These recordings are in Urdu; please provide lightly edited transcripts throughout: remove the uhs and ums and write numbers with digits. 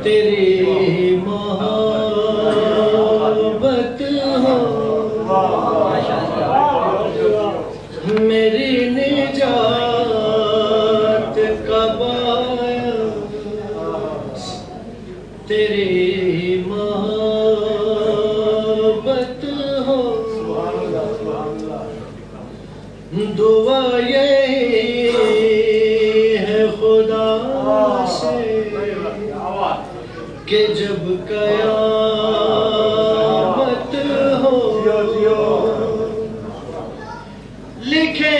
تیری محبت ہو میری نجات کا باعث، تیری محبت ہو دعا یہی ہے خدا سے کہ جب قیامت ہو لکھے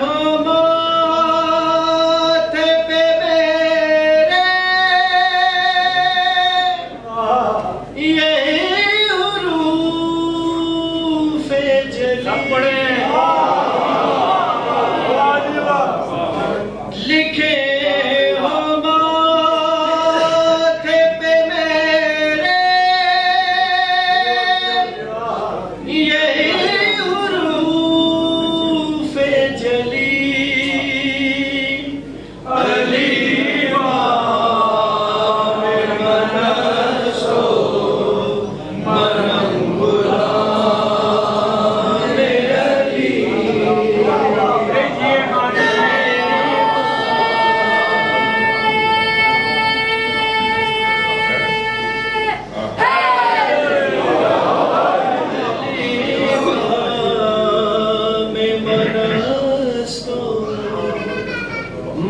ہو ماتھے پہ میرے یہی حروف جلی، لکھے ہو ماتھے پہ میرے یہی حروف جلی، علی بام منسو مرم غلام علی۔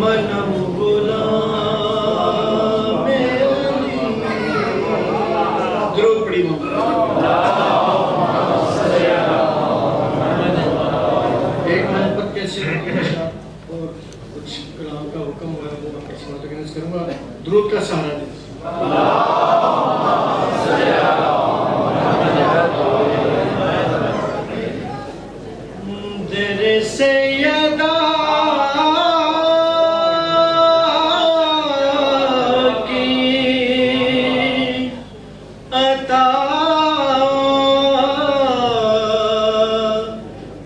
منم غلام علی، درود پڑھی ایک محبت کیسے اور کچھ کلام کا حکم ہوا ہے وہ میں کیسے متقنز کروں گا، درود کا سہارا دیں۔ در سیدہ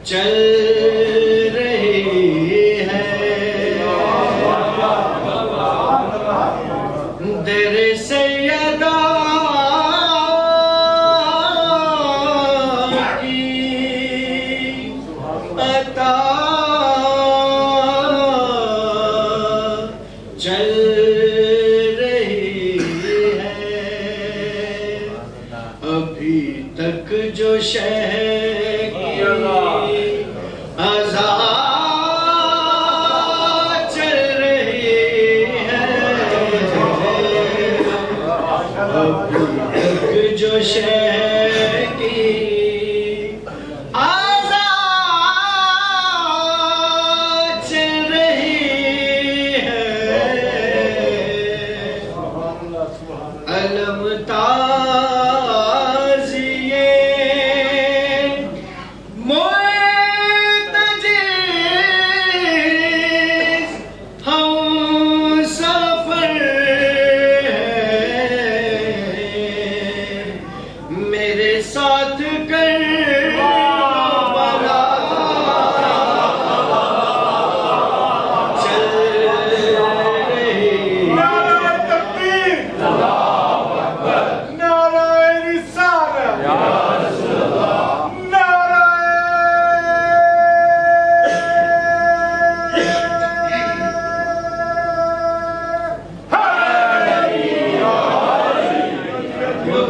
چل رہی ہے، در سیدہ کی عطا چل رہی ہے، ابھی تک جو شہر آزاد چل رہی ہے، ابھی تک جو شہر کی آزاد چل رہی ہے، علم ساتھ کر بلا چل رہی، نعرہ تکبیر، نعرہ رسالت، نعرہ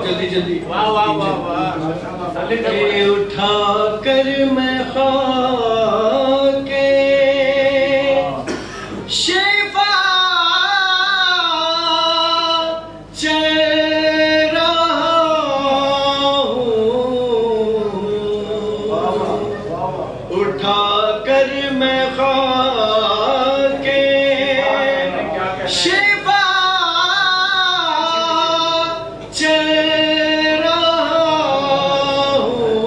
جلدی جلدی واہ واہ واہ واہ، اٹھا کر میں خاک شفا چل رہا ہوں، اٹھا کر میں خاک شفا چل رہا ہوں،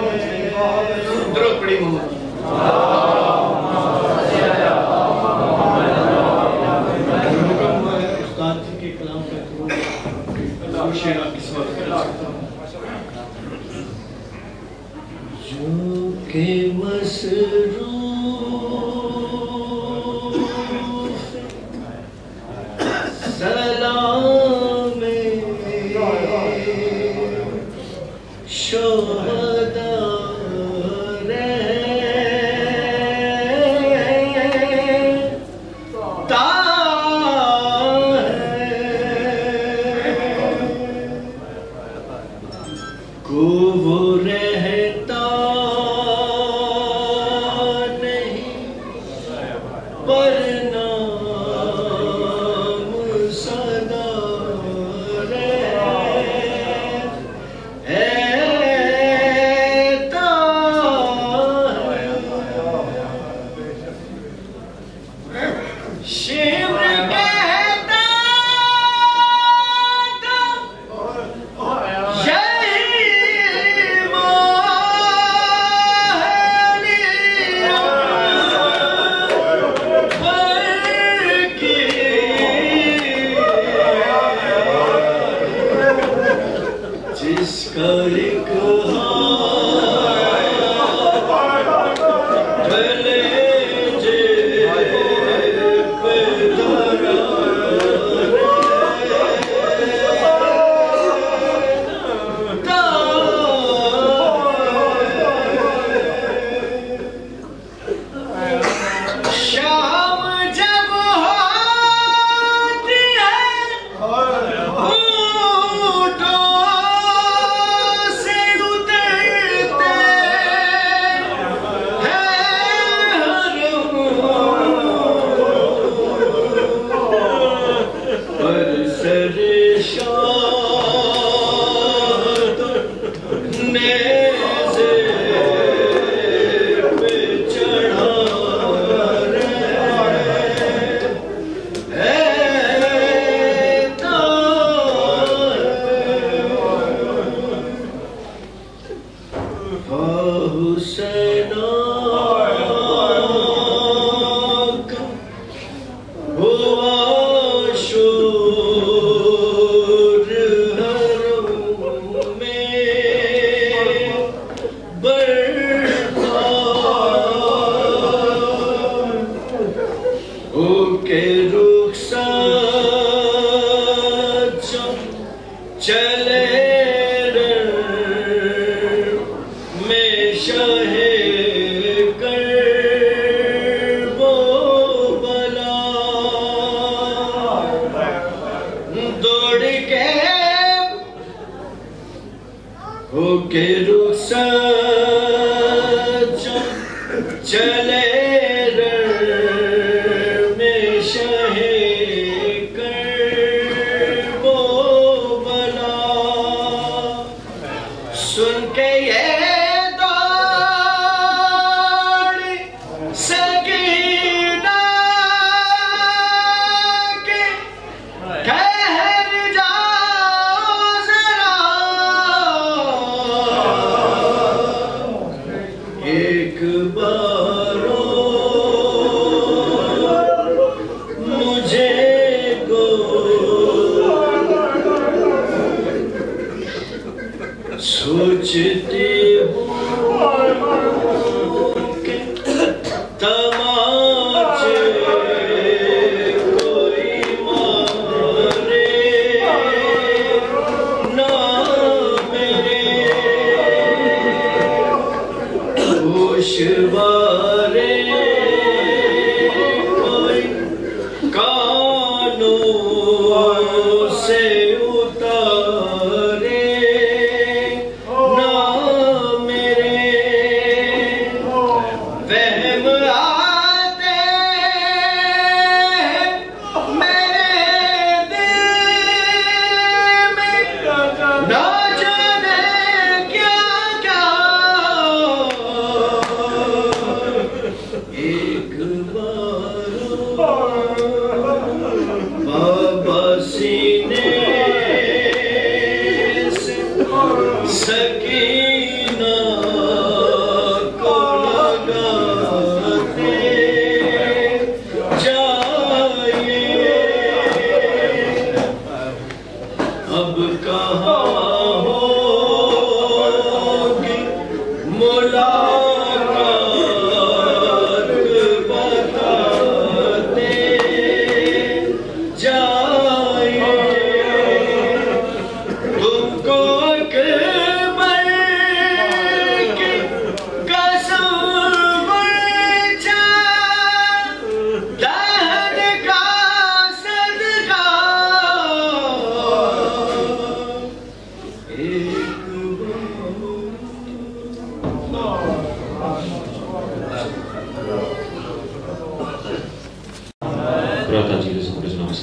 درود پڑھی محمد استاد جی کے کلام کا درود شعر آپ کی سماعت کرا سکتا ہوں جو کہ مصروف سلام شہداء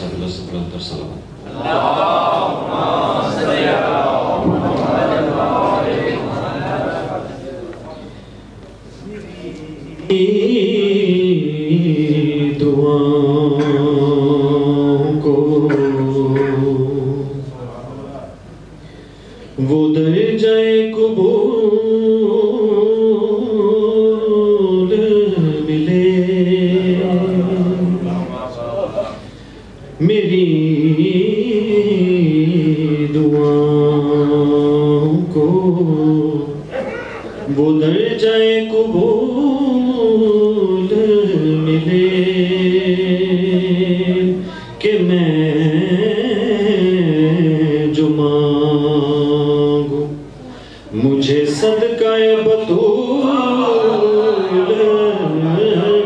ساتھ اللہ سے بلند تر سلام. دعاؤں کو وہ درجہ قبول ملے میری دعاؤں کو وہ درجہ قبول ملے کہ میں جو مانگوں مجھے صدقہ بطول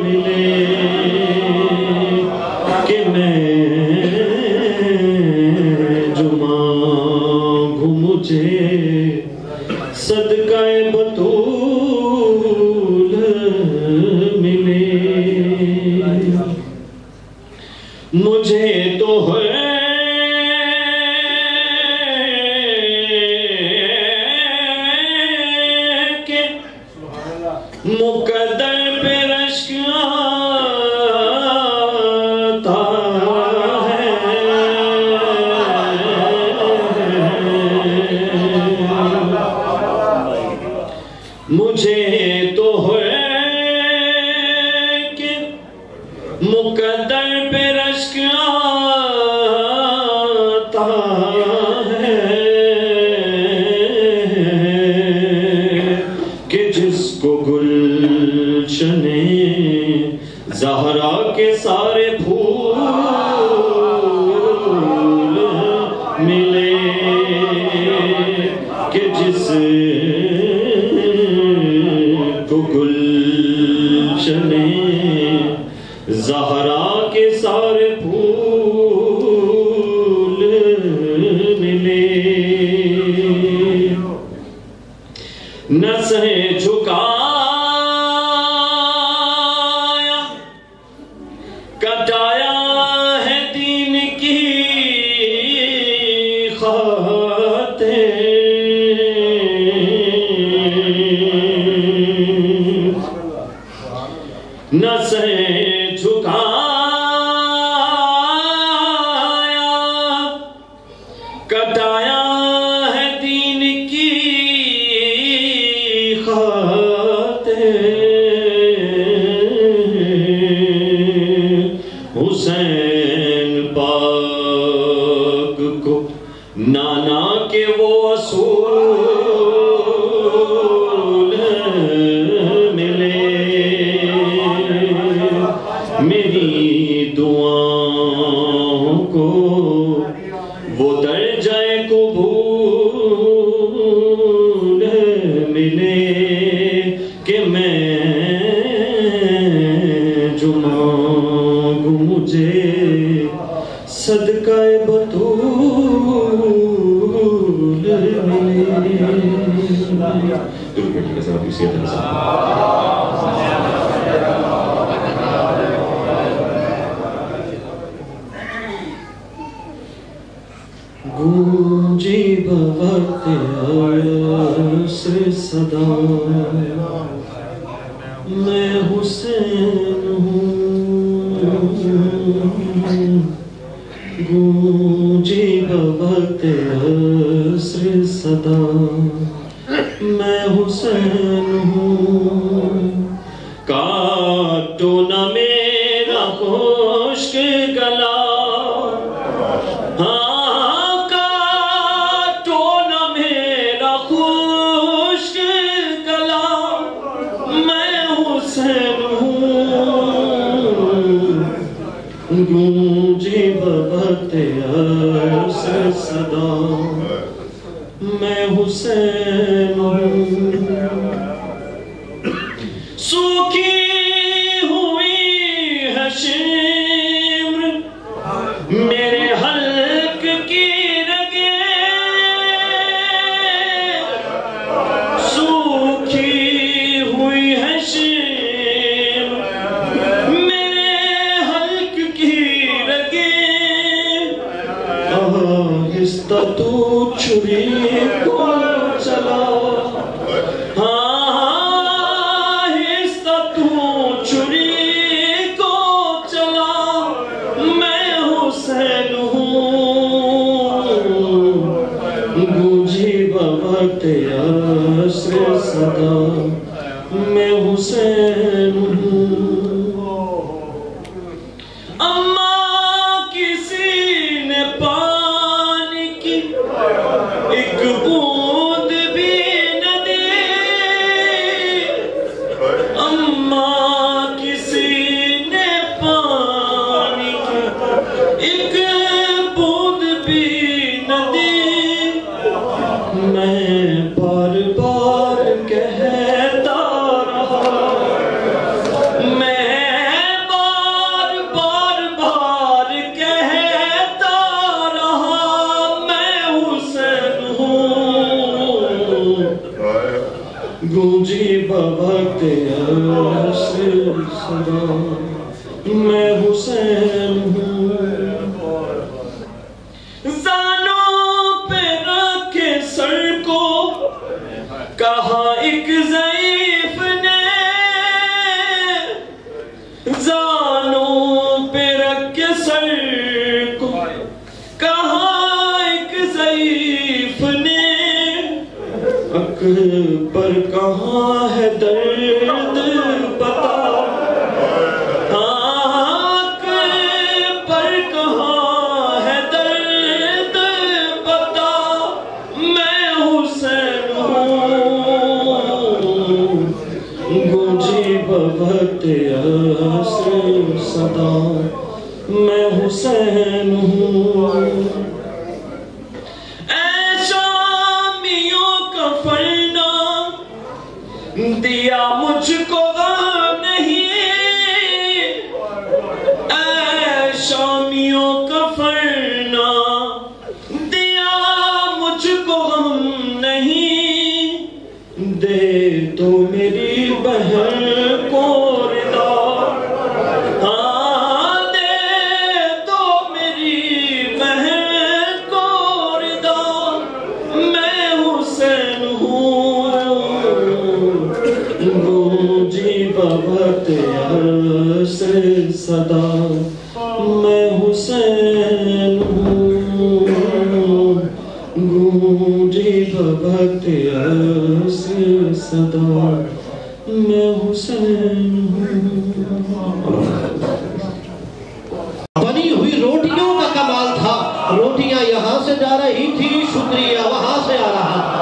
ملے کہ میں جو مانگوں مجھے صدقہ بطول ملے. مجھے تو ہے کہ مقدر پہ رشک آتا ہے مجھے تو ہے کہ مقدر پہ رشک آتا ہے کہ جس کو گلشن زہرا کے سارے پھول ملے کہ جس کو گلشن زہرا کے سارے پھول ملے. نسیں جھکایا کٹایا ہے دین کی خاطر نسیں جھکایا کٹایا ہے دین کی خاطر حسین پاک کو نانا کے وہ اصول ملے میری دعاؤں کو وہ درجہ قبول ملے کہ میں جو مانگوں مجھے صدقہ بطول ملے. گونجی بوقت عصر صدا میں حسین ہوں گونجی بوقت عصر صدا میں حسین ہوں کاٹو نہ میرا خشک گلا گونجی بوقت عصر صدا میں حسین ہوں سوکھی ہوئی ہے شمر میرے حلق کی رگیں سوکھی ہوئی ہے شمر میرے حلق کی رگیں صدا میں حسین ہوں اما کسی نے پانی کی ایک بوند بھی نہ دی اما کسی نے پانی کی ایک بوند بھی نہ دی میں بار بار کہتا رہا میں بار بار کہتا رہا میں حسین ہوں گونجی بوقت عصر صدا میں حسین ہوں زانوں پہ رکھے سر کو کہا ایک ضعیف نے زانوں پہ رکھے سر کو کہا ایک ضعیف نے اکبر کہاں ہے درد بتا اکبر کہاں ہے درد بتا میں حسین ہوں گونجی بوقت عصر صدا میں حسین ہوں اے شامیوں کا فرنا دیا مجھ کو غم نہیں اے شامیوں کا فرنا دیا مجھ کو غم نہیں دے تو میری بہن کو ردا ہاں دے تو میری بہن کو ردا میں حسین ہوں گونجی بوقت عصر صدا میں حسین ہوں گونجی بوقت عصر صدا میں حسین ہوں بنی ہوئی روٹیوں کا کمال تھا روٹیاں یہاں سے جا رہی تھی شکریہ وہاں سے آ رہا تھا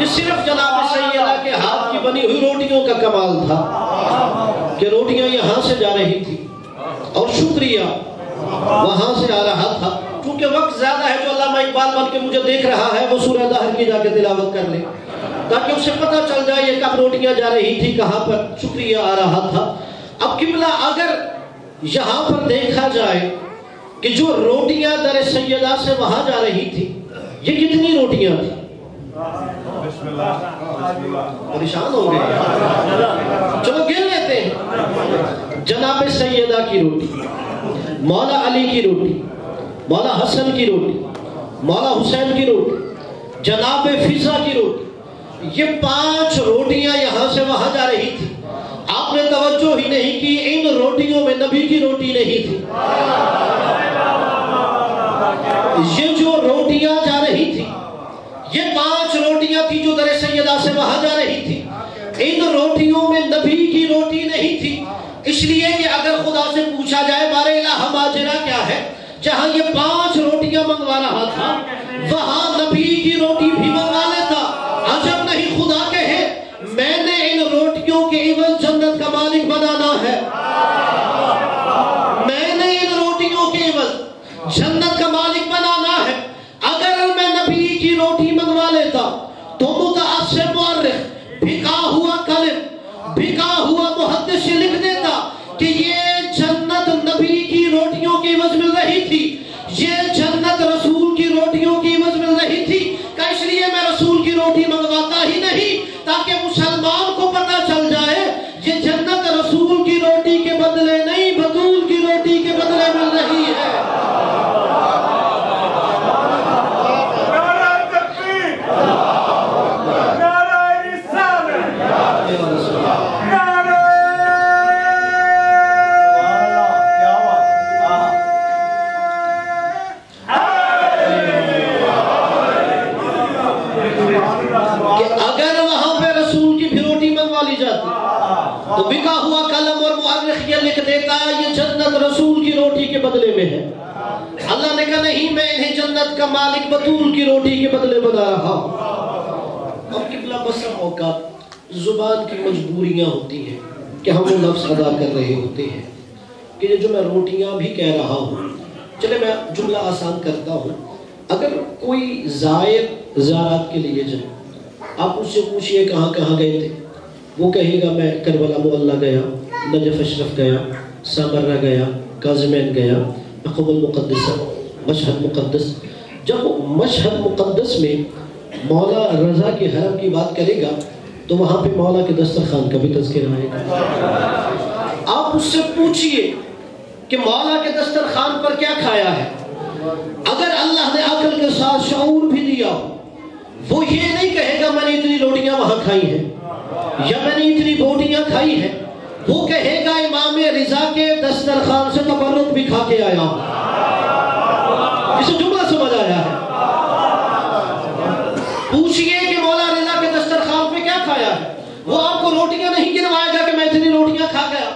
یہ صرف جناب سیدہ کے ہاتھ کی بنی ہوئی روٹیوں کا کمال تھا کہ روٹیاں یہاں سے جا رہی تھی اور شکریہ وہاں سے آ رہا تھا کیونکہ وقت زیادہ ہے جو علامہ اقبال بن کے مجھے دیکھ رہا ہے وہ سورہ دہر کی جا کے تلاوت کر لے تاکہ اسے پتہ چل جائے یہ کب روٹیاں جا رہی تھی کہاں پر شکریہ آ رہا تھا اب قبلہ اگر یہاں پر دیکھا جائے کہ جو روٹیاں در سیدہ سے وہاں جا رہی تھی یہ کتنی روٹیاں تھی پریشان ہو گئے چلو گن لیتے ہیں جناب سیدہ کی روٹی مولا علی کی روٹی مولا حسن کی روٹی مولا حسین کی روٹی جناب فضا کی روٹی یہ 5 روٹیاں یہاں سے وہاں جا رہی تھی آپ نے توجہ ہی نہیں کی ان روٹیوں میں نبی کی روٹی نہیں تھی یہ جو روٹیاں جا رہی تھی یہ 5 روٹیاں تھی جو در سیدہ سے وہاں جا رہی تھی ان روٹیوں میں نبی کی روٹی نہیں تھی اس لیے کہ اگر خدا سے پوچھا جائے بارے الہ ماجرہ کیا ہے جہاں یہ 5 روٹیاں منگوا رہا تھا وہاں نبی کی روٹی بھی منگوا لیتا عجب نہیں خدا کہے میں نے ان روٹیوں کے عوض جنت کا مالک بنانا ہے میں نے ان روٹیوں کے عوض جنت کا مالک بنانا ہے اگر میں نبی کی روٹی منگوا لیتا تو متعصب مورخ بھکا ہوا کلم بھکا ہوا محدث لکھ دیتا کہ یہ جنت نبی کی روٹیوں کی عوض مل رہی تھی یہ جنت رسول کی روٹیوں کی عوض مل رہی تھی کہ اس لیے میں رسول کی روٹی منگواتا ہی نہیں تاکہ مسلمان کو پتہ چل جائے یہ جنت رسول کی روٹی کے بدلے نہیں بطول کی روٹی کے بدلے مل رہی ہے کہ اگر وہاں پہ رسول کی بھی روٹی منگوا لی جاتی تو بکا ہوا قلم اور مؤرخ یہ لکھ دیتا یہ جنت رسول کی روٹی کے بدلے میں ہے. اللہ نے کہا نہیں، میں انہیں جنت کا مالک بطول کی روٹی کے بدلے بتا رہا ہوں. اب قبلہ بسا اوقات زبان کی مجبوریاں ہوتی ہیں کہ ہم وہ لفظ ادا کر رہے ہوتے ہیں کہ یہ جو میں روٹیاں بھی کہہ رہا ہوں، چلے میں جملہ آسان کرتا ہوں. اگر کوئی زائر زیارت کے لیے جائے، آپ اس سے پوچھئے کہاں کہاں گئے تھے، وہ کہے گا میں کربلا معلیٰ گیا، نجف اشرف گیا، سامرہ گیا، کاظمین گیا، عقب المقدس، مشہد مقدس. جب مشہد مقدس میں مولا رضا کے حرم کی بات کرے گا تو وہاں پہ مولا کے دسترخوان کا بھی تذکرہ آئے گا. آپ اس سے پوچھئے کہ مولا کے دسترخوان پر کیا کھایا ہے. اگر اللہ نے عقل کے ساتھ شعور بھی دیا وہ یہ نہیں کہے گا میں نے اتنی روٹیاں وہاں کھائی ہیں یا میں نے اتنی بوٹیاں کھائی ہیں، وہ کہے گا امام رضا کے دسترخوان سے تبرک بھی کھا کے آیا ہوں. اسے جملہ سمجھ آیا ہے. پوچھئے کہ مولا رضا کے دسترخوان پہ کیا کھایا ہے، وہ آپ کو روٹیاں نہیں گنوائے گا کہ میں اتنی روٹیاں کھا گیا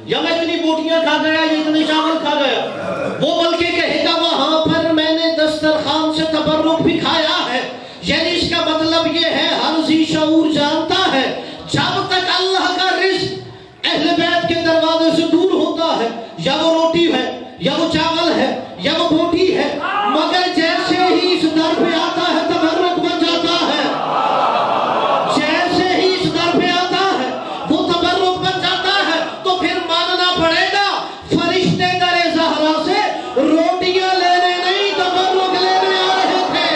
یا میں اتنی بوٹیاں کھا گیا یا اتنے چاول کھا گیا. وہ بلکہ کہے گا وہاں پر میں نے دسترخوان سے تبرک بھی کھایا ہے. یعنی اس کا مطلب یہ ہے ہر ذی شعور جانتا ہے جب تک اللہ کا رزق اہل بیت کے دروازے سے دور ہوتا ہے، یا وہ روٹی ہے یا وہ چاول ہے یا وہ بوٹی ہے، مگر جیسے ہی اس در پہ آتا ہے تبرک بن جاتا ہے. جیسے ہی اس در پہ آتا ہے وہ تبرک بن جاتا ہے. تو پھر ماننا پڑے گا فرشتے در زہرا سے روٹیاں لینے نہیں تبرک لینے آ رہے تھے.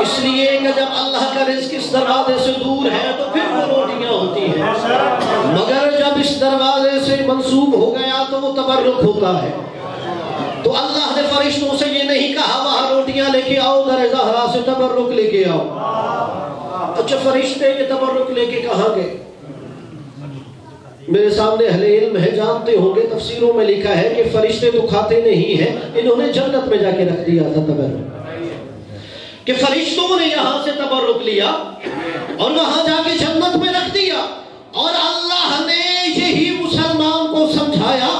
اس لیے کہ جب اللہ کا رزق اس دروازے سے دور ہے تو پھر وہ روٹیاں ہوتی ہیں، مگر جب اس دروازے سے منسوب ہو گیا تو وہ تبرک ہوتا ہے. تو اللہ نے فرشتوں سے یہ نہیں کہا وہاں روٹیاں لے کے آؤ، در زہرا سے تبرک لے کے آؤ. اچھا فرشتے یہ تبرک لے کے کہاں گئے؟ میرے سامنے اہل علم ہے، جانتے ہوں گے، تفسیروں میں لکھا ہے کہ فرشتے تو کھاتے نہیں ہیں، انہوں نے جنت میں جا کے رکھ دیا تھا تبرک. کہ فرشتوں نے یہاں سے تبرک لیا اور وہاں جا کے جنت میں رکھ دیا. اور اللہ نے یہی مسلمان کو سمجھایا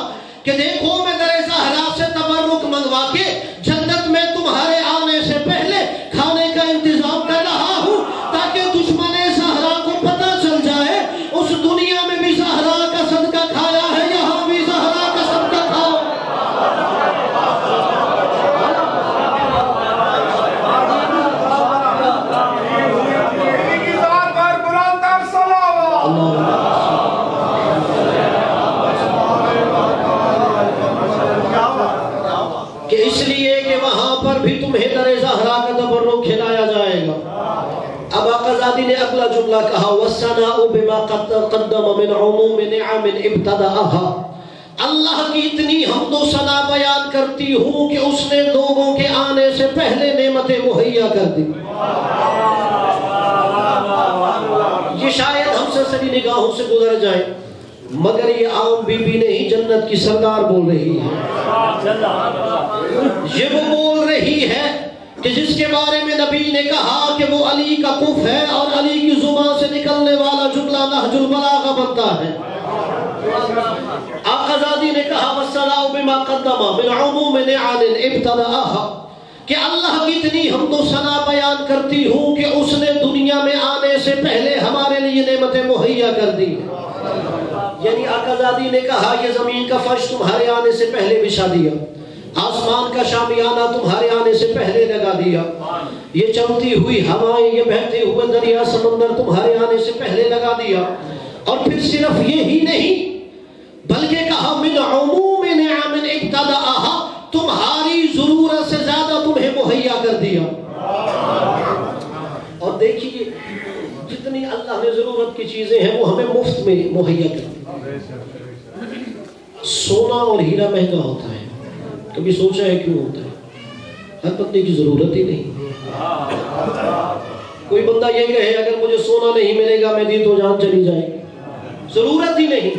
کہ دیکھو میں در زہرا سے تبرک منگوا کے جنت میں تمہارے آنے سے پہلے کھانے کا انتظام کر رہا ہوں تاکہ دشمن زہرا کو پتہ چل جائے اس دنیا میں بھی زہرا کا صدقہ کھایا ہے، یہاں بھی زہرا کا صدقہ کھاؤ. کہ اس لیے کہ وہاں پر بھی تمہیں در زہرا کا تبرک کھلایا جائے گا. اب آقا زادی نے اگلا جملہ کہا وَالسَّنَاءُ بِمَا قَدَّمَ مِنْ عُمُومِ نِعَمٍ ابْتَدَأَهَا. اللہ کی اتنی حمد و ثنا بیان کرتی ہوں کہ اس نے لوگوں کے آنے سے پہلے نعمتیں مہیا کر دی. یہ شاید ہم سے سری نگاہوں سے گزر جائیں مگر یہ عام بی بی نہیں، جنت کی سردار بول رہی ہے. یہ وہ بول رہی ہے کہ جس کے بارے میں نبی نے کہا کہ وہ علی کا کف ہے اور علی کی زبان سے نکلنے والا جملہ نہج البلاغہ بنتا ہے. آقا زادی نے کہا وَالسَّلَاءُ بِمَا قَدَّمَ مِنْ عُمُومِ نِعَمٍ ابْتَدَأَهَا کہ اللہ کی اتنی حمد و ثنا بیان کرتی ہوں کہ اس نے دنیا میں آنے سے پہلے ہمارے لیے نعمتیں مہیا کر دی. یعنی آقا زادی نے کہا یہ زمین کا فرش تمہارے آنے سے پہلے بچھا دیا، آسمان کا شامیانہ تمہارے آنے سے پہلے لگا دیا، یہ چلتی ہوئی ہوائیں، یہ بہتے ہوئے دریا سمندر تمہارے آنے سے پہلے لگا دیا. اور پھر صرف یہی نہیں بلکہ کہا من عموم نعم ابتدأها تمہاری ضرورت سے زیادہ تمہیں مہیا کر دیا. اور دیکھیے جتنی اللہ نے ضرورت کی چیزیں ہیں وہ ہمیں مفت میں مہیا کر دی. سونا اور ہیرا مہنگا ہوتا ہے، کبھی سوچا ہے کیوں ہوتا ہے؟ ہر بندے کی ضرورت ہی نہیں. کوئی بندہ یہ کہے اگر مجھے سونا نہیں ملے گا میری تو جان چلی جائے گی، ضرورت ہی نہیں۔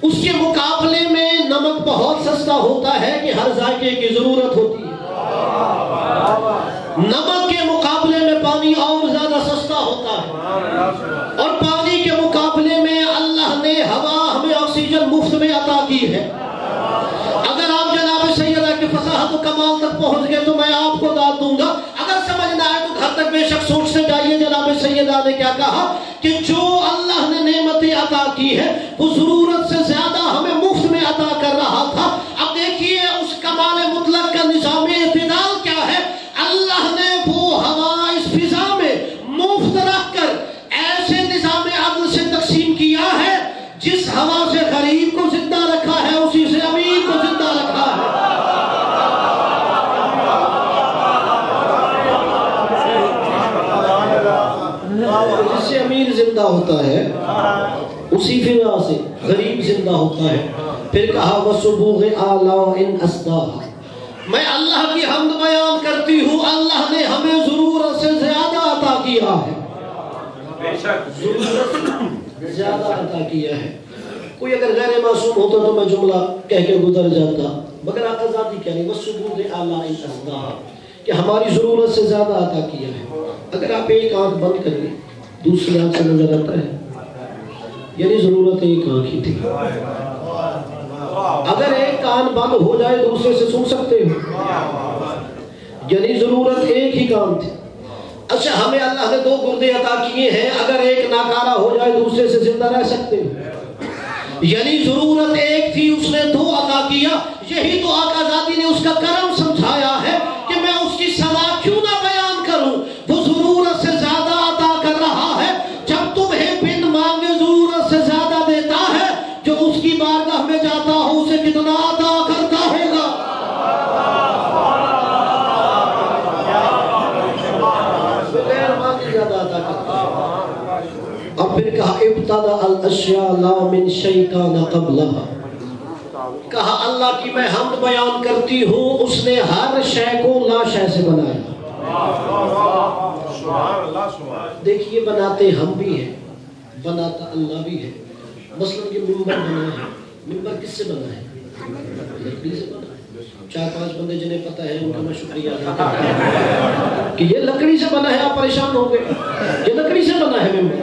اس کے مقابلے میں نمک بہت سستا ہوتا ہے کہ ہر ذائقے کی ضرورت ہوتی ہے۔ نمک کے مقابلے میں پانی اور زیادہ سستا ہوتا ہے، اور پانی کے مقابلے میں اللہ نے ہوا ہمیں آکسیجن مفت میں عطا کی ہے۔ اگر آپ جناب سیدہ کی فصاحت و کمال تک پہنچ گئے تو میں آپ کو داد دوں گا، اگر سمجھنا ہے تو گھر تک بے شک سوچتے جائیے جناب سیدہ نے کیا کہا کہ جو اللہ نے نعمتیں عطا کی ہے وہ ضرورت سے زیادہ ہمیں مفت میں عطا کر رہا تھا۔ اب دیکھیے اس کمال مطلق کا نظام اعتدال کیا ہے، اللہ نے وہ ہوا اس فضا میں مفت رکھ کر ایسے نظام عدل سے تقسیم کیا ہے، جس ہوا سے غریب کو زندہ رکھا ہے اسی سے امیر کو زندہ رکھا ہے۔ جس سے امیر زندہ ہوتا ہے اسی فضا سے غریب زندہ ہوتا ہے۔ پھر کہا وَسُبُوغِ آلَاءٍ أَسْدَاهَا، میں اللہ کی حمد بیان کرتی ہوں، اللہ نے ہمیں ضرورت سے زیادہ عطا کیا ہے، ضرورت زیادہ عطا کیا ہے۔ کوئی اگر غیر معصوم ہوتا تو میں جملہ کہہ کے گزر جاتا، مگر آقا ذاتی کہہ رہی وَسُبُوغِ آلَاءٍ أَسْدَاهَا کہ ہماری ضرورت سے زیادہ عطا کیا ہے۔ اگر آپ ایک آنکھ بند کر لیں دوسری آنکھ سے نظر آتا ہے، یعنی ضرورت ایک آنکھ ہی تھی۔ اگر ایک کان بند ہو جائے دوسرے سے سن سکتے ہو، یعنی ضرورت ایک ہی کان تھی۔ اچھا ہمیں اللہ نے دو گردے عطا کیے ہیں، اگر ایک ناکارہ ہو جائے دوسرے سے زندہ رہ سکتے ہو، یعنی ضرورت ایک تھی اس نے دو عطا کیا۔ یہی تو آقا ذاتی نے اس کا کرم سمجھایا ہے کہ میں اس کی سزا کیوں نہ بیان کروں، وہ ضرورت سے زیادہ عطا کر رہا ہے، جب تمہیں بن مانگے ضرورت سے زیادہ دیتا ہے، جو اس کی بارگاہ میں جاتا ہو اسے کتنا عطا کرتا ہوگا۔ بغیر مانگے زیادہ عطا کرتا ہے۔ اور پھر کہا ابتدأ الاشیاء لا من شیء کان قبلها، کہا اللہ کی میں حمد بیان کرتی ہوں، اس نے ہر شے کو لا شے سے بنایا۔ دیکھیے بناتے ہم بھی ہیں، بناتا اللہ بھی ہے۔ مثلا یہ ممبر بنا ہے، ممبر کس سے بنا ہے؟ لکڑی سے بنا ہے۔ 4-5 بندے جنہیں پتہ ہے ان کا میں شکریہ ادا کرتا ہوں کہ یہ لکڑی سے بنا ہے، آپ پریشان ہو گئے، یہ لکڑی سے بنا ہے ممبر۔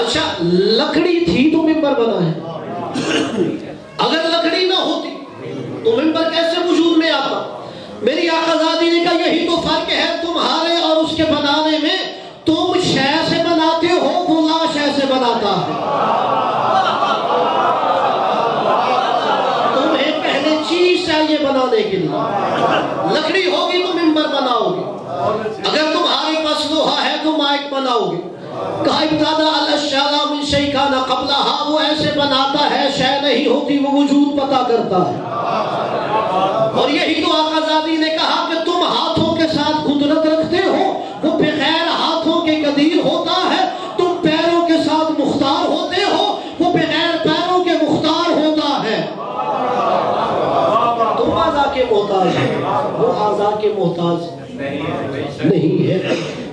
اچھا لکڑی تھی تو ممبر بنا ہے، اگر لکڑی نہ ہوتی تو ممبر کیسے وجود میں آتا؟ میری آقا زادی نے کہا یہی تو فرق ہے تمہارے اور اس کے بنانے میں، تم شے سے بناتے ہو وہ لا شے سے بناتا ہے۔ تمہیں پہلے چیز چاہیے بنانے کے لیے، لکڑی ہوگی تو ممبر بناؤ گے، اگر تمہارے پاس لوہا ہے تو مائک بناؤ گے۔ کہا ابتداء الاشیاء لا من شیء کان قبلها، وہ ایسے بناتا ہے شے نہیں ہوتی، وہ وجود پتا کرتا ہے۔ اور یہی تو آقا زادی نے کہا کہ تم ہاتھوں کے ساتھ قدرت رکھتے ہو، وہ بغیر ہاتھوں کے قدیر ہوتا ہے، تم پیروں کے ساتھ مختار ہوتے ہو، وہ بغیر پیروں کے مختار ہوتا ہے۔ تم اعضاء کے محتاج ہو، وہ اعضاء کے محتاج نہیں ہے۔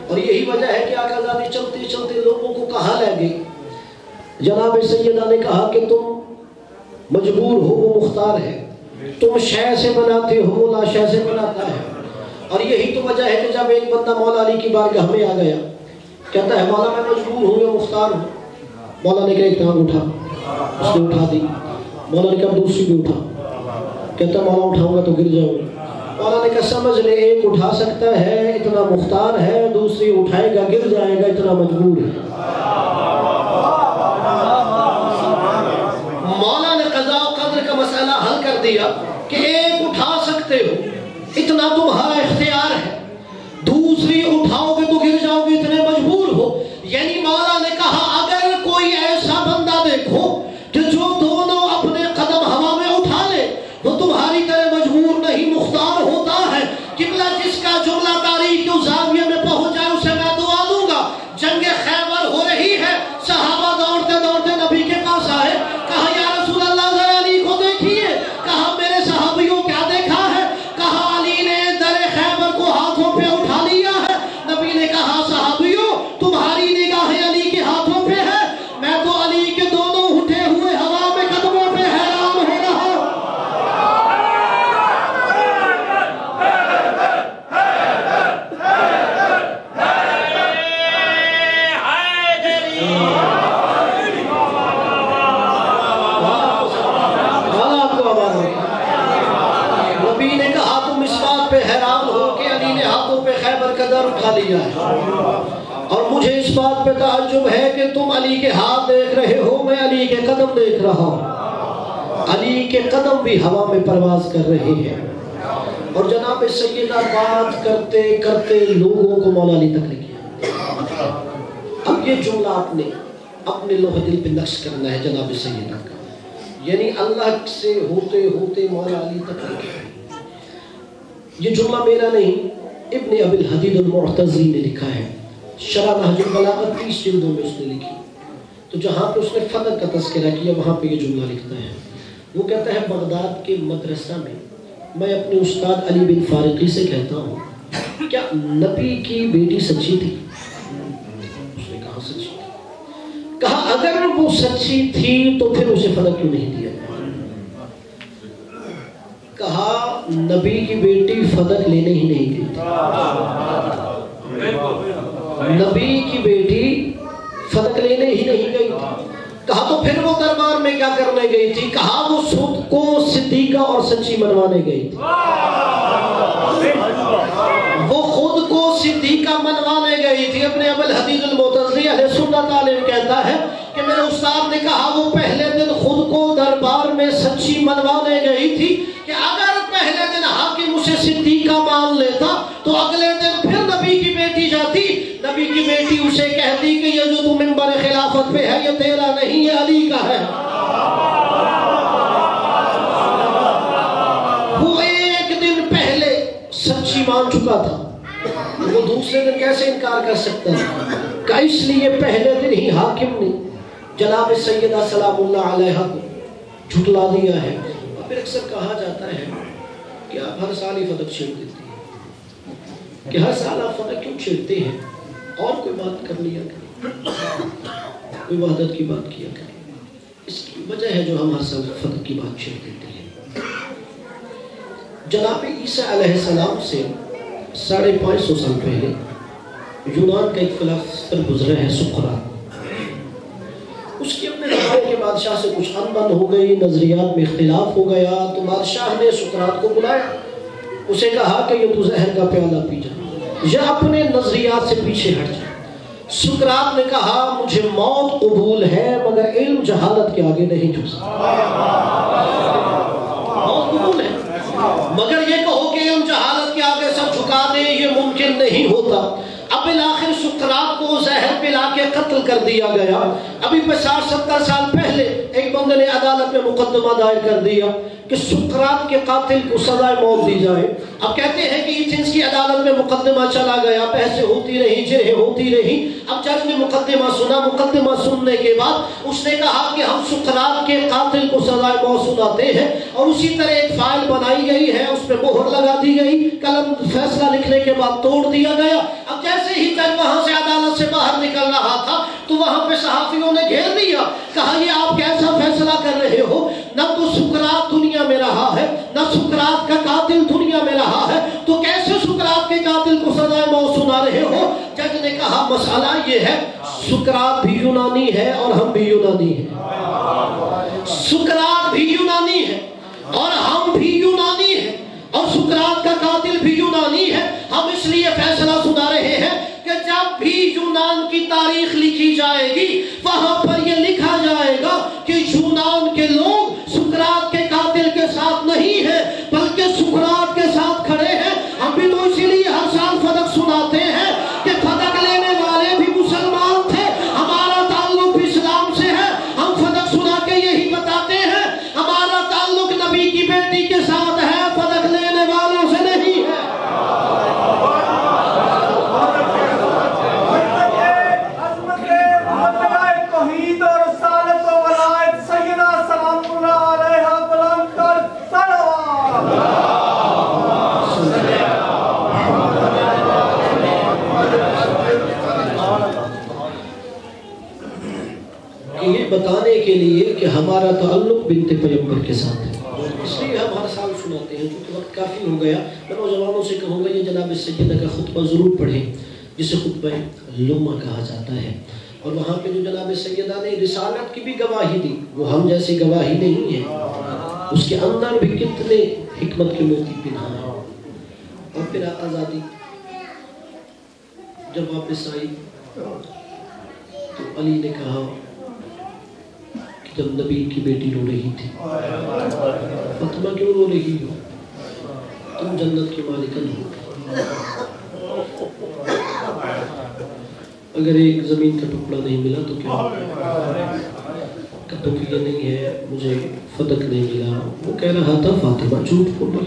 اور یہی وجہ ہے کہ آقا زادی چلتے چلتے لوگوں کو کہا لے گئی۔ جناب سیدہ نے کہا کہ تم مجبور ہو، وہ مختار ہے، تم شے سے بناتے ہو، وہ لا شے سے بناتا ہے۔ اور یہی تو وجہ ہے کہ جب ایک بندہ مولا علی کی بارگاہ میں آ گیا، کہتا ہے مولا میں مجبور ہوں یا مختار ہوں۔ مولا نے کہا ایک ٹانگ اٹھا، اس نے اٹھا دی۔ مولا نے کہا دوسری بھی اٹھا، کہتا مولا اٹھاؤں گا تو گر جاؤں گا۔ مولا نے کہا سمجھ لے ایک اٹھا سکتا ہے اتنا مختار ہے، دوسری اٹھائے گا گر جائے گا اتنا مجبور ہے۔ مولا نے قضاء و قدر کا مسئلہ حل کر دیا کہ ایک اٹھا سکتے ہو اتنا تمہارا اختیار ہے، دوسری اٹھاؤ گے تو گر جاؤ گے اتنے مجبور ہو۔ یعنی مولا نے کہا اگر کوئی ایسا بندہ دیکھو کہ جو دونوں اپنے قدم ہوا میں اٹھا لے، وہ تمہاری طرح مجبور نہیں مختار ہوتا ہے۔ قبلہ جس کا جملہ تاریخ کے زاویے میں پہنچ جائے اسے میں دعا دوں گا۔ جنگ خیبر ہو رہی ہے، صحابہ دوڑتے دوڑتے نبی کے پاس آئے، کہا یا رسول اللہ ذرا علی کو دیکھیے۔ کہا میرے صحابیوں کیا دیکھا ہے؟ کہا علی نے در خیبر لیا ہے، اور مجھے اس بات پہ تعجب ہے کہ تم علی کے ہاتھ دیکھ رہے ہو، میں علی کے قدم دیکھ رہا ہوں۔ علی کے قدم بھی ہوا میں پرواز کر رہے ہیں، اور جناب سیدہ بات کرتے کرتے لوگوں کو مولا علی تک لے گیا۔ اب یہ جملہ آپ نے اپنے لوح دل پہ نقش کرنا ہے جناب سیدہ کا، یعنی اللہ سے ہوتے ہوتے مولا علی تک لے گیا۔ یہ جملہ میرا نہیں، ابن ابی الحدید المعتزلی نے لکھا ہے، شرح نہج البلاغہ 30 جلدوں میں اس نے لکھی۔ تو جہاں پہ اس نے فلک کا تذکرہ کیا وہاں پہ یہ جملہ لکھتا ہے، وہ کہتا ہے بغداد کے مدرسہ میں میں اپنے استاد علی بن فارقی سے کہتا ہوں کیا نبی کی بیٹی سچی تھی؟ اس نے کہا سچی تھی۔ کہا اگر وہ سچی تھی تو پھر اسے فلک کیوں نہیں دیا؟ کہا نبی کی بیٹی فلک لینے ہی نہیں گئی تھی، نبی کی بیٹی فلک لینے ہی نہیں گئی تھی۔ کہا تو پھر وہ دربار میں کیا کرنے گئی تھی؟ کہا وہ خود کو صدیقہ اور سچی منوانے گئی تھی، وہ خود کو صدیقہ منوانے گئی تھی۔ اپنے ابو الحدید المعتزلی اہل سنت عالم کہتا ہے کہ میرے استاد نے کہا وہ پہلے دن خود کو دربار میں سچی منوانے گئی تھی کہ اگر پہلے دن حاکم اسے صدیقہ مان لیتا تو اگلے دن پھر نبی کی بیٹی جاتی، نبی کی بیٹی اسے کہتی کہ یہ جو تو منبر خلافت پہ ہے یہ تیرا نہیں، یہ علی کا ہے۔ وہ ایک دن پہلے سچی مان چکا تھا، وہ دوسرے دن کیسے انکار کر سکتا ہے؟ کہ اس لیے پہلے دن ہی حاکم نے جناب سیدہ سلام اللہ علیہا کو جھٹلا دیا ہے۔ اور پھر اکثر کہا جاتا ہے کہ آپ ہر سال ہی فلک چھیڑ دیتے ہیں، کہ ہر سال آپ فلک کیوں چھیڑتے ہیں؟ اور کوئی بات کر لیا کریں، کوئی وحدت کی بات کیا کریں۔ اس کی وجہ ہے جو ہم ہر سال فلک کی بات چھیڑ دیتے ہیں۔ جناب عیسیٰ علیہ السلام سے 550 سال پہلے یونان کا ایک فلسفہ گزرا ہے سقراط، اس کی اپنے زمانے کے بادشاہ سے کچھ انبن ہو گئی، نظریات میں اختلاف ہو گیا، تو بادشاہ نے سقراط کو بلایا، اسے کہا کہ یہ تو زہر کا پیالہ پی جا یا اپنے نظریات سے پیچھے ہٹ جا۔ سقراط نے کہا مجھے موت قبول ہے مگر علم جہالت کے آگے نہیں جھک سکتا۔ موت قبول ہے مگر یہ کہو کہ علم جہالت کے آگے سب جھکا دے، یہ ممکن نہیں ہوتا۔ اب بالآخر سقراط کو زہر پلا کے قتل کر دیا گیا۔ ابھی 60-70 سال پہلے ایک بندے نے عدالت میں مقدمہ دائر کر دیا کہ سقراط کے قاتل کو سزائے موت دی جائے۔ اب کہتے ہیں کہ ایتھنز کی عدالت میں مقدمہ چلا گیا، بحثیں ہوتی رہی، جرحیں ہوتی رہی۔ اب جج نے مقدمہ سنا، مقدمہ سننے کے بعد اس نے کہا کہ ہم سقراط کے قاتل کو سزائے موت سناتے ہیں، اور اسی طرح ایک فائل بنائی گئی ہے، اس پہ مہر لگا دی گئی، قلم فیصلہ لکھنے کے بعد توڑ دیا گیا۔ اب جیسے ہی جج وہاں سے عدالت سے باہر نکل رہا تھا تو وہاں پہ صحافیوں نے گھیر دیا، کہا یہ آپ کیسا فیصلہ کر رہے ہو؟ نہ تو سقراط دنیا میں رہا ہے، نہ سقراط کا قاتل دنیا میں رہا ہے، تو کیسے سقراط کے قاتل کو سزائے موت سنا رہے ہو؟ جج نے کہا مسئلہ یہ ہے سقراط بھی یونانی ہے اور ہم بھی یونانی ہیں، سقراط بھی یونانی ہے اور ہم بھی یونانی ہیں، اور سقراط کا قاتل بھی یونانی ہے۔ ہم اس لیے فیصلہ سنا رہے ہیں کہ جب بھی یونان کی تاریخ لکھی جائے گی وہاں پر یہ لکھا جائے گا کہ یونان کے لوگ سقراط کے قاتل کے ساتھ نہیں ہیں بلکہ سقراط کے ساتھ کھڑے ہیں۔ ہم بھی تو اسی لیے ہر سال فلک سناتے ہیں کہ فلک لینے والے بھی مسلمان تھے، ہمارا تعلق اسلام سے ہے۔ ہم فلک سنا کے یہی بتاتے ہیں ہمارا تعلق نبی کی بیٹی کے ساتھ ہے، فلک لینے والوں سے نہیں ہے۔ یہ بتانے کے لیے کہ ہمارا تعلق بنت پیغمبر کے ساتھ ہے، اس لیے ہم ہر سال سناتے ہیں۔ چونکہ وقت کافی ہو گیا، میں نوجوانوں سے کہوں گا یہ جناب سیدہ کا خطبہ ضرور پڑھیں جسے خطبہ لمہ کہا جاتا ہے، اور وہاں پہ جو جناب سیدہ نے رسالت کی بھی گواہی دی وہ ہم جیسی گواہی نہیں ہے، اس کے اندر بھی کتنے حکمت کے موتی پنہا ہے۔ اور پھر آزادی جب واپس آئی تو علی نے کہا کہ جب نبی کی بیٹی رو رہی تھی، فاطمہ کیوں رو رہی ہو؟ تم جنت کی مالکن ہو، اگر ایک زمین کا ٹکڑا نہیں ملا تو کیا تو یہ نہیں ہے مجھے فتق نہیں ملا۔ وہ کہہ رہا تھا فاطمہ جھوٹ بول رہی،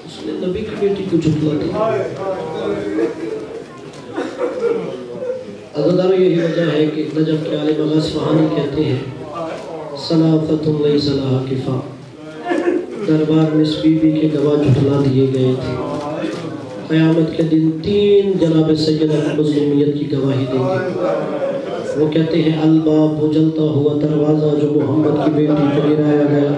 اس نے نبی کی بیٹی کو جھٹلا دیا۔ عزیزانو یہی وجہ ہے کہ نجف کے عالم اصفہانی کہتے ہیں صلافۃ لیس لہا کفا، دربار میں اس بی بی کے گواہ جھٹلا دیے گئے تھے، قیامت کے دن 3 جناب سیدہ مظلومیت کی گواہی دیں گے۔ وہ کہتے ہیں الباب، وہ جلتا ہوا دروازہ جو محمد کی بیٹی کو گرایا گیا۔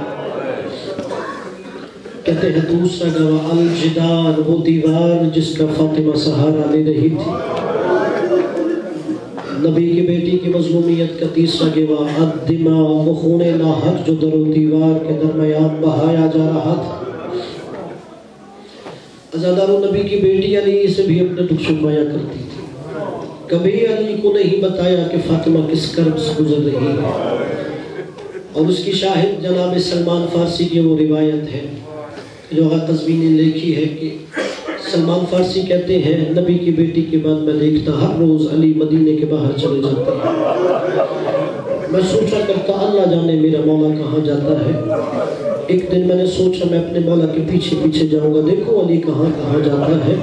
کہتے ہیں دوسرا گواہ الجدار، وہ دیوار جس کا فاطمہ سہارا لے رہی تھی۔ نبی کی بیٹی کی مظلومیت کا تیسرا گواہ الدماء، وہ خون ناحق جو در و دیوار کے درمیان بہایا جا رہا تھا۔ عزادارو نبی کی بیٹی علی سے بھی اپنے دکھ شمایا کرتی تھی، کبھی علی کو نہیں بتایا کہ فاطمہ کس کرب سے گزر رہی ہے۔ اور اس کی شاہد جناب سلمان فارسی کی وہ روایت ہے جو آقا قزوینی نے لکھی ہے کہ سلمان فارسی کہتے ہیں نبی کی بیٹی کے بعد میں دیکھتا ہر روز علی مدینے کے باہر چلے جاتے ہیں، میں سوچا کرتا اللہ جانے میرا مولا کہاں جاتا ہے۔ ایک دن میں نے سوچا میں اپنے مولا کے پیچھے پیچھے جاؤں گا، دیکھو علی کہاں کہاں جاتا ہے۔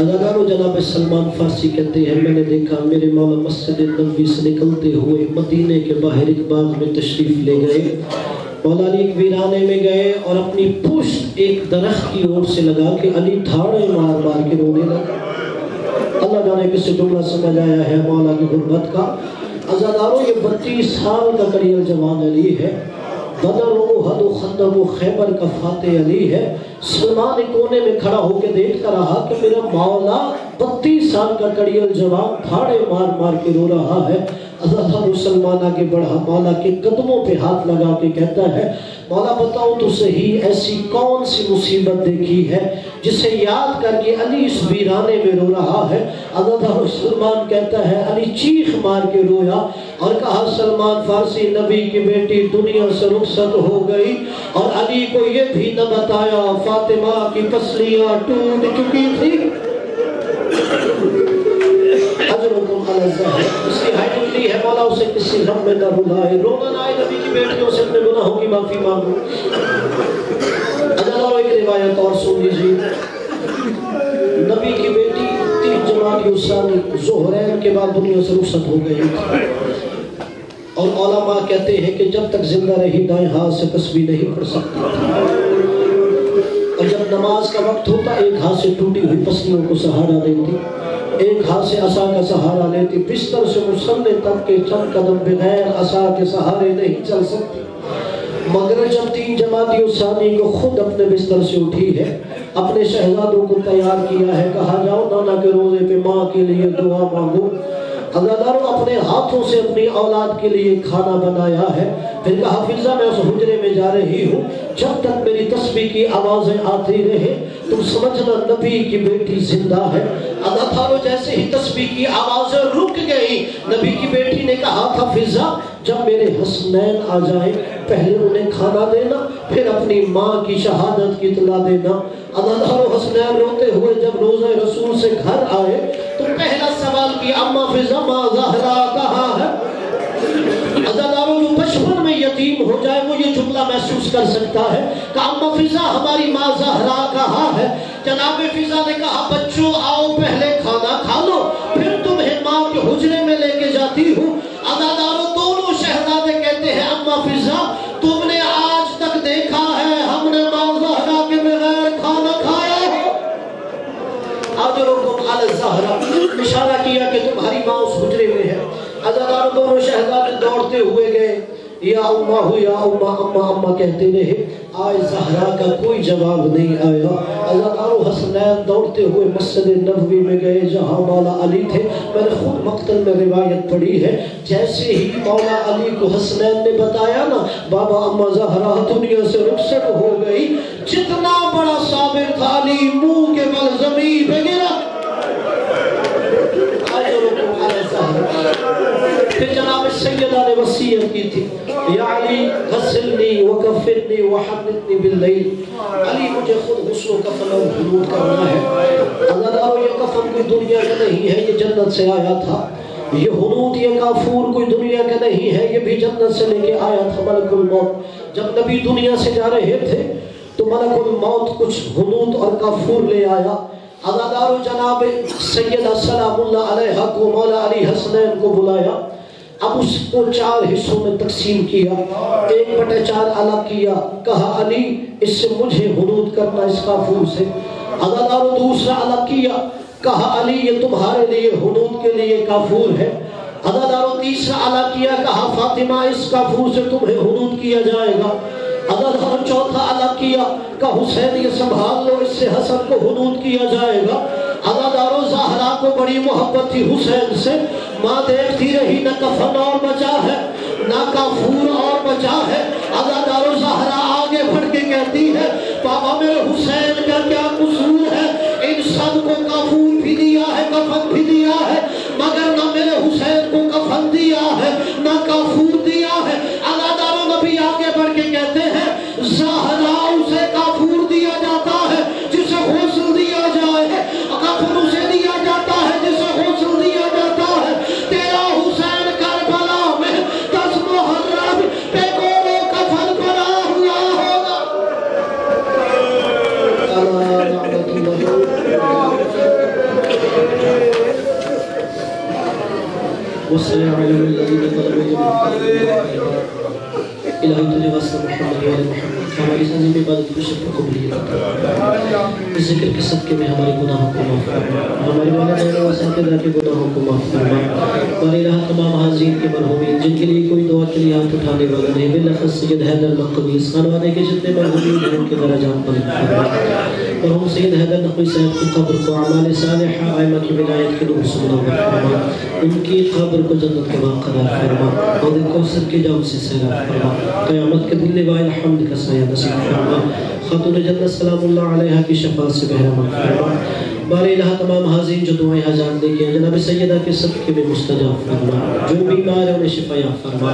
عزادارو جناب سلمان فارسی کہتے ہیں میں نے دیکھا میرے مولا مسجد نبوی سے نکلتے ہوئے مدینے کے باہر ایک باغ میں تشریف لے گئے۔ مولا علی ایک ویرانے میں گئے اور اپنی پشت ایک درخت کی اور سے لگا کے علی دھاڑے مار مار کے رونے لگا۔ اللہ جانے کس سے جملہ سمجھ آیا ہے مولا کی غربت کا۔ عزادارو یہ 32 سال کا کڑیل جوان علی ہے، بدر و احد و خندق و خیبر کا فاتح علی ہے۔ سلمان ایک کونے میں کھڑا ہو کے دیکھتا رہا کہ میرا مولا 32 سال کا کڑیل جوان دھاڑے مار مار کے رو رہا ہے۔ حضرت سلمان آگے بڑھا، مولا کے قدموں پہ ہاتھ لگا کے کہتا ہے مولا بتاؤ تو صحیح ایسی کون سی مصیبت دیکھی ہے جسے یاد کر کے علی اس ویرانے میں رو رہا ہے۔ حضرت سلمان کہتا ہے علی چیخ مار کے رویا اور کہا سلمان فارسی نبی کی بیٹی دنیا سے رخصت ہو گئی اور علی کو یہ بھی نہ بتایا فاطمہ کی پسلیاں ٹوٹ چکی تھی۔ حضرتم علی الزہر، اس کی ہائٹ اٹھلی ہے مولا اسے کسی غم میں نہ رلائے، رونا نہ آئے نبی کی بیٹیوں سے اپنے گناہوں کی معافی مانگو۔ اللہ ایک روایت اور سن لیجیے، نبی کی بیٹی 30 جمادی الثانی ظہرین کے بعد دنیا سے رخصت ہو گئی اور علماء کہتے ہیں کہ جب تک زندہ رہی دائیں ہاتھ سے تسبیح نہیں پڑھ سکتی اور جب نماز کا وقت ہوتا ایک ہاتھ سے ٹوٹی ہوئی پسلیوں کو سہارا دیتی، ایک ہاتھ سے عصا کا سہارا لیتی، بستر سے مسلے تک کے چند قدم بغیر عصا کے سہارے نہیں چل سکتی، مگر جب 3 جمادی الثانی کو خود اپنے بستر سے اٹھی ہے، اپنے شہزادوں کو تیار کیا ہے، کہا جاؤ نانا کے روزے پہ ماں کے لیے دعا مانگو۔ عزادارو اپنے ہاتھوں سے اپنی اولاد کے لیے کھانا بنایا ہے، پھر کہا فضا میں اس حجرے میں جا رہی ہوں، جب تک میری تسبیح کی آوازیں آتی رہے تم سمجھنا نبی کی بیٹی زندہ ہے۔ عزادارو جیسے ہی تسبیح کی آوازیں رک گئی، نبی کی بیٹی نے کہا تھا فضا جب میرے حسنین آ جائیں پہلے انہیں کھانا دینا پھر اپنی ماں کی شہادت کی اطلاع دینا۔ عزادارو حسنین روتے ہوئے جب روزہ رسول سے گھر آئے تو پہلا سوال کی اما فضا ماں زہرا کہاں ہے؟ عزادارو جو بچپن میں یتیم ہو جائے وہ یہ جملہ محسوس کر سکتا ہے کہ اما فضا ہماری ماں زہرا کہاں ہے؟ جناب فضا نے کہا بچوں آؤ پہلے کھانا کھا لو پھر تمہیں ماں کے حجرے میں لے کے جاتی ہوں۔ عزادارو دونوں شہزادے کہتے ہیں اما فضا تم نے آج تک دیکھا ہے ہم نے ماں زہرا کے بغیر کھانا کھایا ہے؟ آجرکم علی الزہر، اشارہ کیا کہ تمہاری ماں اس حجرے میں ہے۔ عزادارو دونوں شہزادے دوڑتے ہوئے گئے، یا اما اما کہتے رہے، آج زہرا کا کوئی جواب نہیں آیا۔ حضرت حسنین دوڑتے ہوئے مسجد نبوی میں گئے جہاں مولا علی تھے۔ میں نے خود مقتل میں روایت پڑھی ہے، جیسے ہی مولا علی کو حسنین نے بتایا نا بابا اما زہرا دنیا سے رخصت ہو گئی، جتنا بڑا صابر تھا علی منہ کے بل زمین پہ گرا۔ پھر جناب سیدہ نے وصیت کی تھی، یا علی غسلنی وکفرنی وحنتنی باللیل، علی مجھے خود غسل و کفن اور حنوط کرنا ہے۔ اللہ یہ کفن کوئی دنیا کا نہیں ہے، یہ جنت سے آیا تھا، یہ حنوط یہ کافور کوئی دنیا کا نہیں ہے، یہ بھی جنت سے لے کے آیا تھا ملک الموت۔ جب نبی دنیا سے جا رہے تھے تو ملک الموت کچھ حنوط اور کافور لے آیا۔ عزادارو جناب سیدہ سلام اللہ علیہ کو مولا علی حسنین کو بلایا، اب اس کو 4 حصوں میں تقسیم کیا، 1/4 الگ کیا، کہا علی اس سے مجھے حنوط کرنا اس کافور سے۔ عزادارو دوسرا الگ کیا، کہا علی یہ تمہارے لیے حنوط کے لیے کافور ہے۔ عزادارو تیسرا الگ کیا، کہا فاطمہ اس کافور سے تمہیں حنوط کیا جائے گا۔ عزادارو چوتھا الگ کیا کہ حسین یہ سنبھال لو اس سے حسن کو حنوط کیا جائے گا۔ عزادارو زہرا کو بڑی محبت تھی حسین سے، ماں دیکھتی رہی نہ کفن اور بچا ہے نہ کافور اور بچا ہے۔ عزادارو زہرا آگے بڑھ کے کہتی ہے بابا میرے حسین کا کیا قصور ہے، ان سب کو کافور بھی دیا ہے کفن بھی دیا ہے، مگر نہ میرے حسین کو کفن دیا ہے نہ کافور دیا ہے۔ عزادارو نبی آگے بڑھ کے کہتے ہیں زہرا اسے کافور دیا جاتا ہے جسے غسل دیا جائے، کفن اسے دیا جاتا ہے جسے غسل دیا جاتا ہے۔ تیرا حسین کربلا میں 10 محرم پہ گولو کفن بنا ہوا ہوگا۔ الہی تجھے واسطہ محمد و محمد ہماری عظیم عبادت کو شکر قبولیت، اس ذکر کے صدقے میں ہمارے گناہوں کو معاف فرما، ہمارے والدین و اساتذہ کے گناہوں کو معاف فرما، ہمارے الہ تمام حاضرین کے مرحومین جن کے لیے کوئی دعا کے لیے ہاتھ اٹھانے والا نہیں، بالخصوص سید حیدر نقوی خانوانے کے جتنے مرحومین ہیں ان کے درجات بلند فرما، مرحوم سید حیدر نقوی صاحب کی قبر کو اعمال صالحہ ائمہ کی ولایت کے نور سے منور فرما، ان کی قبر کو جنت کے باغ قرار فرما، حوض کوثر کے جام سے سیراب فرما، قیامت کے دن لوائے الحمد کا سایہ نصیب فرما، خاتون جنت سلام اللہ علیہ کی شفاعت سے بہرمان فرما، بارے الہ تمام حاضرین جو دعائیں حاجات لے کے جناب سیدہ کے صدقے میں مستجاب فرما، جو بیمار ہیں انہیں شفا یاب فرما۔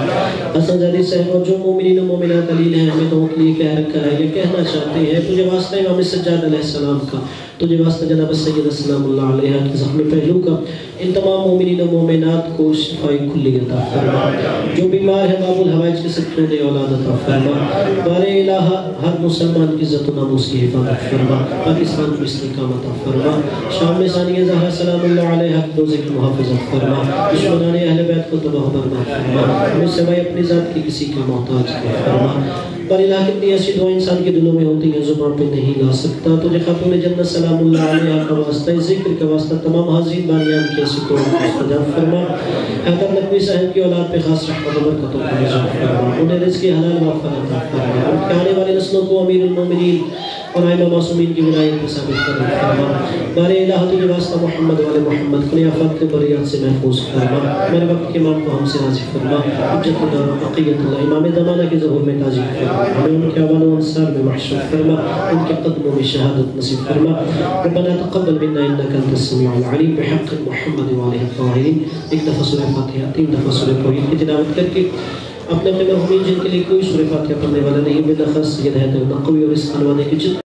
حسن زادی صاحب اور جو مومنین و مومنات علیل ہیں ہمیں دعوت لیے کہہ رکھا ہے، یہ کہنا چاہتے ہیں تجھے واسطہ امام سجاد علیہ السلام کا، تجھے واسطہ جناب سیدہ سلام اللہ علیہ کے زخم پہلو کا، ان تمام مومنین و مومنات کو شفاء کلی عطا فرما، جو بیمار ہیں باب الحوائج کے صدقے انہیں اولاد عطا فرما، بارے الہ ہر مسلمان کی عزت و ناموس کی حفاظت فرما، پاکستان کو استقامت عطا فرما، شام میں ثانیہ زہرا سلام اللہ علیہ کے روزے کی محافظت فرما، دشمنان اہل بیت کو تباہ و برباد فرما، ہمیں سوائے اپنی ذات کی کسی کا محتاج فرما۔ پر الہ کتنی ایسی دعا انسان کے دلوں میں ہوتی ہیں زبان پہ نہیں لا سکتا، تجھے خاتون جنت سلام اللہ علیہ کا واسطہ ذکر کا واسطہ تمام حاضرین بانیان کی ایسی دعا کو استجاب فرما، حیدر نقوی صاحب کی اولاد پہ خاص رحمت و برکتوں کو نزول فرما، انہیں رزق حلال وافر عطا فرما، ان کے آنے والے نسلوں کو امیر المومنین اور ائمہ معصومین کی ولایت میں ثابت فرما، بارے الہ تجھے واسطہ محمد والے محمد کو آفات کے بریات سے محفوظ فرما، میرے وقت کے امام کو ہم سے راضی فرما، حجت اللہ بقیت اللہ امام زمانہ کے ظہور میں تاجی فرما، ہمیں ان کے اوان و انصار میں محشور فرما، ان کے قدموں میں شہادت نصیب فرما، ربنا تقبل منا انك انت السميع العليم بحق محمد وآلہ الطاہرین۔ ایک دفعہ سورہ فاتحہ 3 دفعہ سورہ توحید کی تلاوت کر کے اپنے مرحومین جن کے لیے کوئی سورہ فاتحہ پڑھنے والا نہیں، بالخصوص سید حیدر نقوی اور اس خانوانے کے